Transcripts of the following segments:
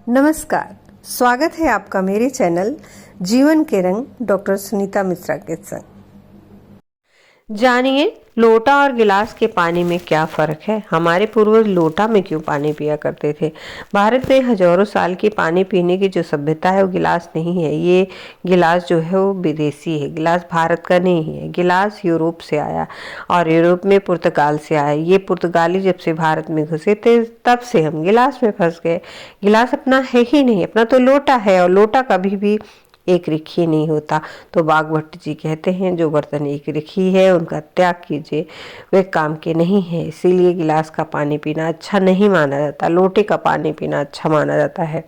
नमस्कार, स्वागत है आपका मेरे चैनल जीवन के रंग डॉक्टर सुनीता मिश्रा के संग। जानिए लोटा और गिलास के पानी में क्या फर्क है। हमारे पूर्वज लोटा में क्यों पानी पिया करते थे। भारत में हजारों साल की पानी पीने की जो सभ्यता है वो गिलास नहीं है। ये गिलास जो है वो विदेशी है। गिलास भारत का नहीं है। गिलास यूरोप से आया और यूरोप में पुर्तगाल से आया। ये पुर्तगाली जब से भारत में घुसे थे तब से हम गिलास में फंस गए। गिलास अपना है ही नहीं, अपना तो लोटा है और लोटा कभी भी एक रिखी नहीं होता। तो बागभट्ट जी कहते हैं जो बर्तन एक रिखी है उनका त्याग कीजिए, वे काम के नहीं है। इसीलिए गिलास का पानी पीना अच्छा नहीं माना जाता, लोटे का पानी पीना अच्छा माना जाता है।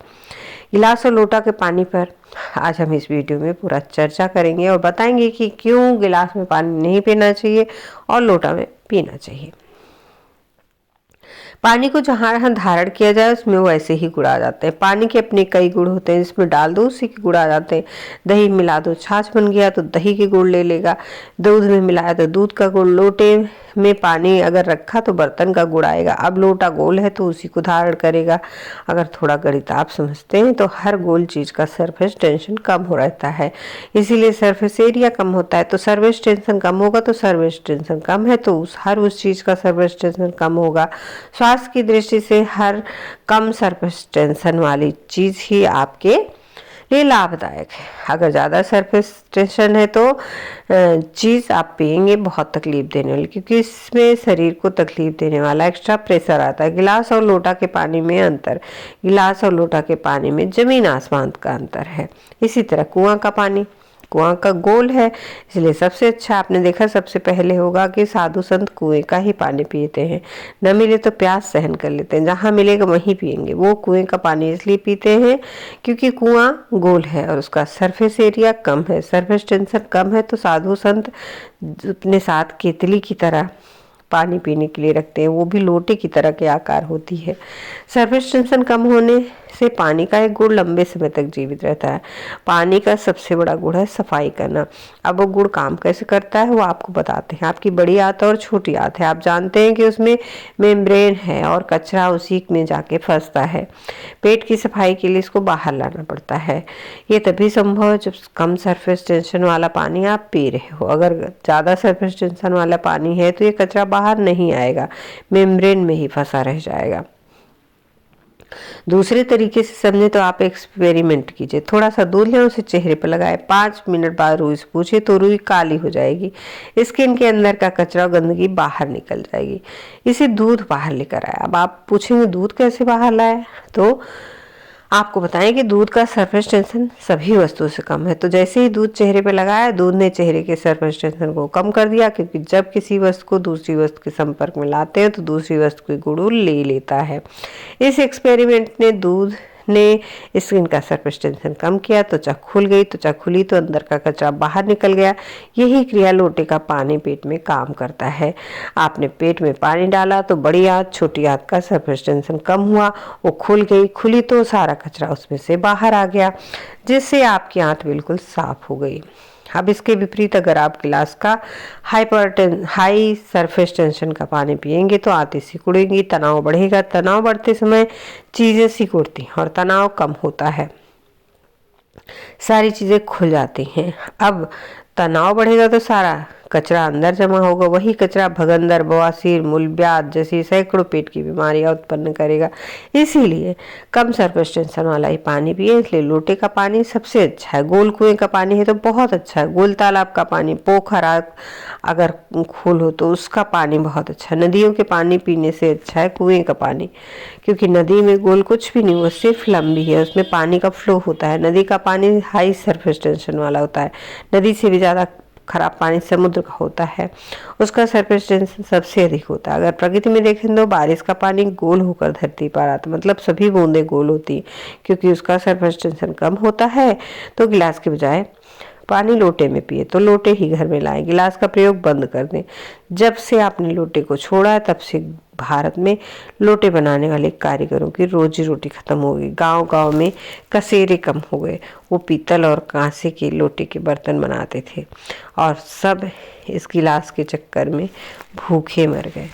गिलास और लोटा के पानी पर आज हम इस वीडियो में पूरा चर्चा करेंगे और बताएंगे कि क्यों गिलास में पानी नहीं पीना चाहिए और लोटा में पीना चाहिए। पानी को जहाँ धारण किया जाए उसमें वो ऐसे ही गुण आ जाते हैं। पानी के अपने कई गुण होते हैं, जिसमें डाल दो उसी के गुण आ जाते हैं। दही मिला दो, छाछ बन गया तो दही के गुण ले लेगा। दूध में मिलाया तो दूध का गुण। लोटे में पानी अगर रखा तो बर्तन का गुण आएगा। अब लोटा गोल है तो उसी को धारण करेगा। अगर थोड़ा गणित आप समझते हैं तो हर गोल चीज का सरफेस टेंशन कम हो रहता है, इसीलिए सरफेस एरिया कम होता है। तो सरफेस टेंशन कम होगा तो सरफेस टेंशन कम है तो उस चीज का सरफेस टेंशन कम होगा। स्वास्थ्य की दृष्टि से हर कम सरफेस टेंशन वाली चीज ही आपके लिए लाभदायक है। अगर ज़्यादा सरफेस टेंशन है तो चीज़ आप पिएंगे बहुत तकलीफ देने वाली, क्योंकि इसमें शरीर को तकलीफ देने वाला एक्स्ट्रा प्रेशर आता है। गिलास और लोटा के पानी में अंतर, गिलास और लोटा के पानी में जमीन आसमान का अंतर है। इसी तरह कुआं का पानी, कुआं का गोल है इसलिए सबसे अच्छा आपने देखा सबसे पहले होगा कि साधु संत कुएं का ही पानी पीते हैं। न मिले तो प्यास सहन कर लेते हैं, जहां मिलेगा वहीं पिएंगे। वो कुएं का पानी इसलिए पीते हैं क्योंकि कुआं गोल है और उसका सरफेस एरिया कम है, सरफेस टेंशन कम है। तो साधु संत अपने साथ केतली की तरह पानी पीने के लिए रखते हैं, वो भी लोटे की तरह के आकार होती है। सरफेस टेंशन कम होने से पानी का एक गुण लंबे समय तक जीवित रहता है। पानी का सबसे बड़ा गुण है सफाई करना। अब वो गुण काम कैसे करता है वो आपको बताते हैं। आपकी बड़ी आंत और छोटी आंत है, आप जानते हैं कि उसमें मेम्ब्रेन है और कचरा उसी में जाके फंसता है। पेट की सफाई के लिए इसको बाहर लाना पड़ता है। ये तभी संभव है जब कम सरफेस टेंशन वाला पानी आप पी रहे हो। अगर ज़्यादा सरफेस टेंशन वाला पानी है तो ये कचरा बाहर नहीं आएगा, मेम्ब्रेन में ही फंसा रह जाएगा। दूसरे तरीके से समझे तो आप एक्सपेरिमेंट कीजिए। थोड़ा सा दूध लें, उसे चेहरे पर लगाए, 5 मिनट बाद रुई से पूछे तो रुई काली हो जाएगी। स्किन के अंदर का कचरा और गंदगी बाहर निकल जाएगी। इसे दूध बाहर लेकर आया। अब आप पूछेंगे दूध कैसे बाहर लाए, तो आपको बताएं कि दूध का सरफेस टेंशन सभी वस्तुओं से कम है। तो जैसे ही दूध चेहरे पे लगाया, दूध ने चेहरे के सरफेस टेंशन को कम कर दिया, क्योंकि जब किसी वस्तु को दूसरी वस्तु के संपर्क में लाते हैं तो दूसरी वस्तु के गुण ले लेता है। इस एक्सपेरिमेंट ने दूध ने स्किन का सरफेस टेंशन कम किया, त्वचा खुल गई, त्वचा खुली तो अंदर का कचरा बाहर निकल गया। यही क्रिया लोटे का पानी पेट में काम करता है। आपने पेट में पानी डाला तो बड़ी आंत छोटी आंत का सरफेस टेंशन कम हुआ, वो खुल गई, खुली तो सारा कचरा उसमें से बाहर आ गया, जिससे आपकी आंत बिल्कुल साफ हो गई। अब इसके विपरीत अगर आप गिलास का हाई सरफेस टेंशन का पानी पिएंगे तो आंतें सिकुड़ेंगी, तनाव बढ़ेगा। तनाव बढ़ते समय चीजें सिकुड़ती हैं और तनाव कम होता है, सारी चीजें खुल जाती हैं। अब तनाव बढ़ेगा तो सारा कचरा अंदर जमा होगा, वही कचरा भगंदर, बवासीर, मूलव्याध जैसी सैकड़ों पेट की बीमारियां उत्पन्न करेगा। इसीलिए कम सरफेस टेंशन वाला ही पानी पिए। इसलिए लोटे का पानी सबसे अच्छा है। गोल कुएं का पानी है तो बहुत अच्छा है। गोल तालाब का पानी, पोखर अगर खोल हो तो उसका पानी बहुत अच्छा है। नदियों के पानी पीने से अच्छा है कुएं का पानी, क्योंकि नदी में गोल कुछ भी नहीं, वो सिर्फ लंबी है, उसमें पानी का फ्लो होता है। नदी का पानी हाई सरफेस टेंशन वाला होता है। नदी से भी ज़्यादा खराब पानी समुद्र का होता है, उसका सरफेस टेंशन सबसे अधिक होता है। अगर प्रकृति में देखें तो बारिश का पानी गोल होकर धरती पर आता, मतलब सभी बूंदें गोल होती हैं, क्योंकि उसका सरफेस टेंशन कम होता है। तो गिलास के बजाय पानी लोटे में पिए, तो लोटे ही घर में लाएं, गिलास का प्रयोग बंद कर दें। जब से आपने लोटे को छोड़ा है तब से भारत में लोटे बनाने वाले कारीगरों की रोजी रोटी खत्म हो गई। गांव-गांव में कसेरे कम हो गए। वो पीतल और कांसे के लोटे के बर्तन बनाते थे और सब इस गिलास के चक्कर में भूखे मर गए।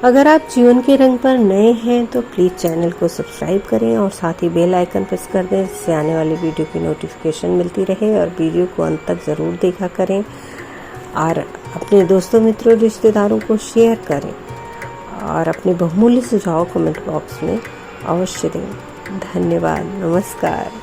अगर आप जीवन के रंग पर नए हैं तो प्लीज़ चैनल को सब्सक्राइब करें और साथ ही बेल आइकन प्रेस कर दें, जिससे आने वाली वीडियो की नोटिफिकेशन मिलती रहे। और वीडियो को अंत तक ज़रूर देखा करें और अपने दोस्तों, मित्रों, रिश्तेदारों को शेयर करें और अपने बहुमूल्य सुझाव कमेंट बॉक्स में अवश्य दें। धन्यवाद। नमस्कार।